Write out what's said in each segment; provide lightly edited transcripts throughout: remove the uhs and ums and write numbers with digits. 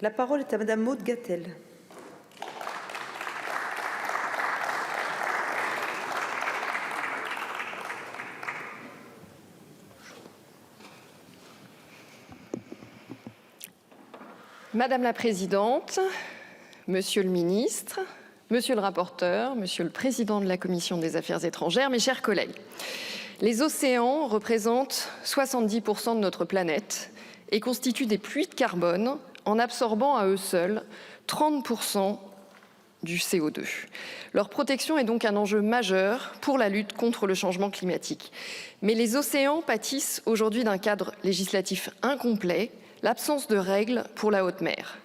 La parole est à Madame Maude Gattel. Madame la Présidente, Monsieur le Ministre, Monsieur le rapporteur, Monsieur le Président de la Commission des Affaires étrangères, mes chers collègues, les océans représentent 70% de notre planète et constituent des puits de carbone en absorbant à eux seuls 30% du CO2. Leur protection est donc un enjeu majeur pour la lutte contre le changement climatique. Mais les océans pâtissent aujourd'hui d'un cadre législatif incomplet, l'absence de règles pour la haute mer.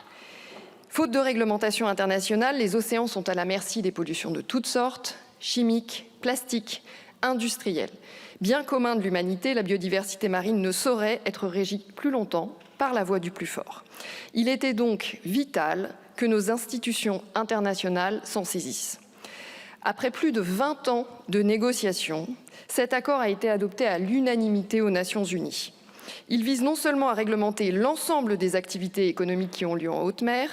Faute de réglementation internationale, les océans sont à la merci des pollutions de toutes sortes, chimiques, plastiques, industrielles. Bien commun de l'humanité, la biodiversité marine ne saurait être régie plus longtemps par la voie du plus fort. Il était donc vital que nos institutions internationales s'en saisissent. Après plus de 20 ans de négociations, cet accord a été adopté à l'unanimité aux Nations Unies. Il vise non seulement à réglementer l'ensemble des activités économiques qui ont lieu en haute mer,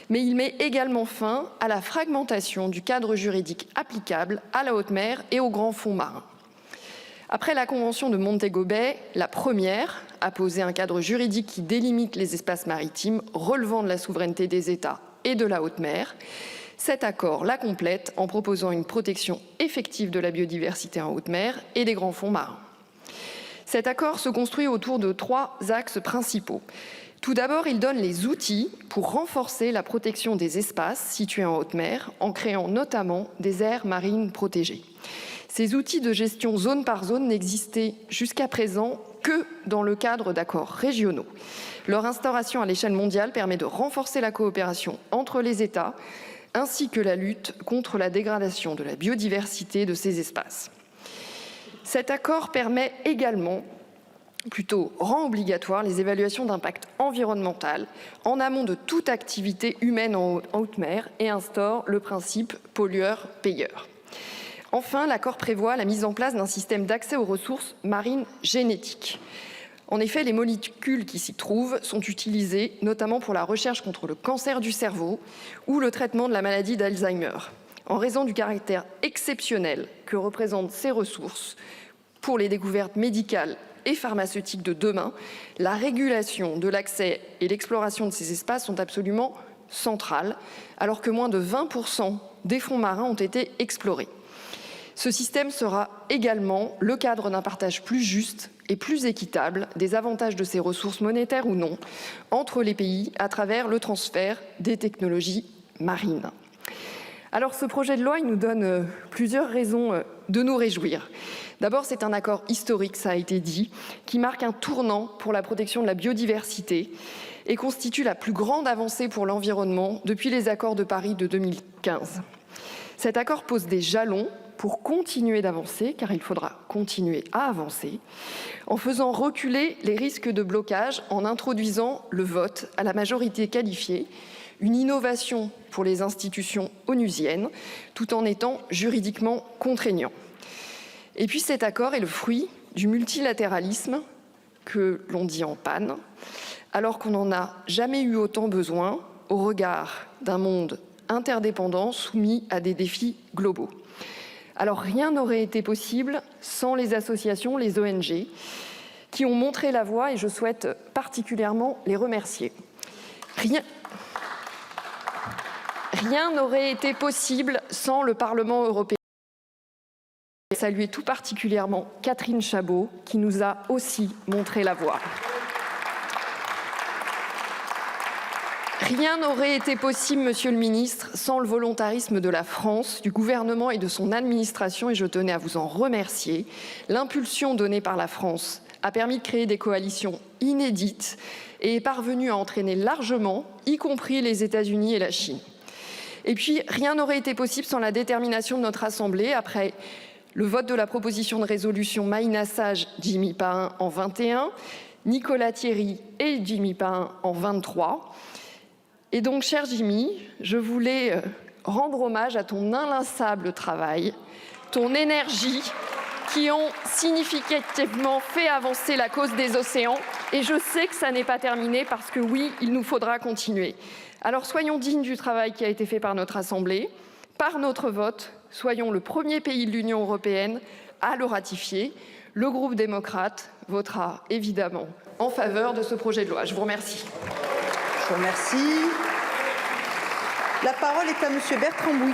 mais il met également fin à la fragmentation du cadre juridique applicable à la haute mer et aux grands fonds marins. Après la Convention de Montego Bay, la première a posé un cadre juridique qui délimite les espaces maritimes relevant de la souveraineté des États et de la haute mer. Cet accord la complète en proposant une protection effective de la biodiversité en haute mer et des grands fonds marins. Cet accord se construit autour de 3 axes principaux. Tout d'abord, il donne les outils pour renforcer la protection des espaces situés en haute mer, en créant notamment des aires marines protégées. Ces outils de gestion zone par zone n'existaient jusqu'à présent que dans le cadre d'accords régionaux. Leur instauration à l'échelle mondiale permet de renforcer la coopération entre les États, ainsi que la lutte contre la dégradation de la biodiversité de ces espaces. Cet accord permet également, rend obligatoire les évaluations d'impact environnemental en amont de toute activité humaine en haute mer et instaure le principe pollueur-payeur. Enfin, l'accord prévoit la mise en place d'un système d'accès aux ressources marines génétiques. En effet, les molécules qui s'y trouvent sont utilisées notamment pour la recherche contre le cancer du cerveau ou le traitement de la maladie d'Alzheimer. En raison du caractère exceptionnel que représentent ces ressources pour les découvertes médicales et pharmaceutiques de demain, la régulation de l'accès et l'exploration de ces espaces sont absolument centrales, alors que moins de 20% des fonds marins ont été explorés. Ce système sera également le cadre d'un partage plus juste et plus équitable des avantages de ces ressources monétaires ou non entre les pays à travers le transfert des technologies marines. Alors ce projet de loi, il nous donne plusieurs raisons de nous réjouir. D'abord, c'est un accord historique, ça a été dit, qui marque un tournant pour la protection de la biodiversité et constitue la plus grande avancée pour l'environnement depuis les accords de Paris de 2015. Cet accord pose des jalons pour continuer d'avancer, car il faudra continuer à avancer, en faisant reculer les risques de blocage, en introduisant le vote à la majorité qualifiée, une innovation pour les institutions onusiennes, tout en étant juridiquement contraignant. Et puis cet accord est le fruit du multilatéralisme que l'on dit en panne, alors qu'on n'en a jamais eu autant besoin au regard d'un monde interdépendant soumis à des défis globaux. Alors rien n'aurait été possible sans les associations, les ONG, qui ont montré la voie et je souhaite particulièrement les remercier. Rien n'aurait été possible sans le Parlement européen. Je salue tout particulièrement Catherine Chabot, qui nous a aussi montré la voie. Rien n'aurait été possible, Monsieur le Ministre, sans le volontarisme de la France, du gouvernement et de son administration, et je tenais à vous en remercier. L'impulsion donnée par la France a permis de créer des coalitions inédites et est parvenue à entraîner largement, y compris les États-Unis et la Chine. Et puis, rien n'aurait été possible sans la détermination de notre Assemblée, après le vote de la proposition de résolution Maïna Sage, Jimmy Pahin en 21, Nicolas Thierry et Jimmy Pahin en 23. Et donc, cher Jimmy, je voulais rendre hommage à ton inlassable travail, ton énergie qui ont significativement fait avancer la cause des océans. Et je sais que ça n'est pas terminé parce que oui, il nous faudra continuer. Alors soyons dignes du travail qui a été fait par notre Assemblée, par notre vote. Soyons le premier pays de l'Union européenne à le ratifier. Le groupe démocrate votera évidemment en faveur de ce projet de loi. Je vous remercie. Je vous remercie. La parole est à Monsieur Bertrand Bouix.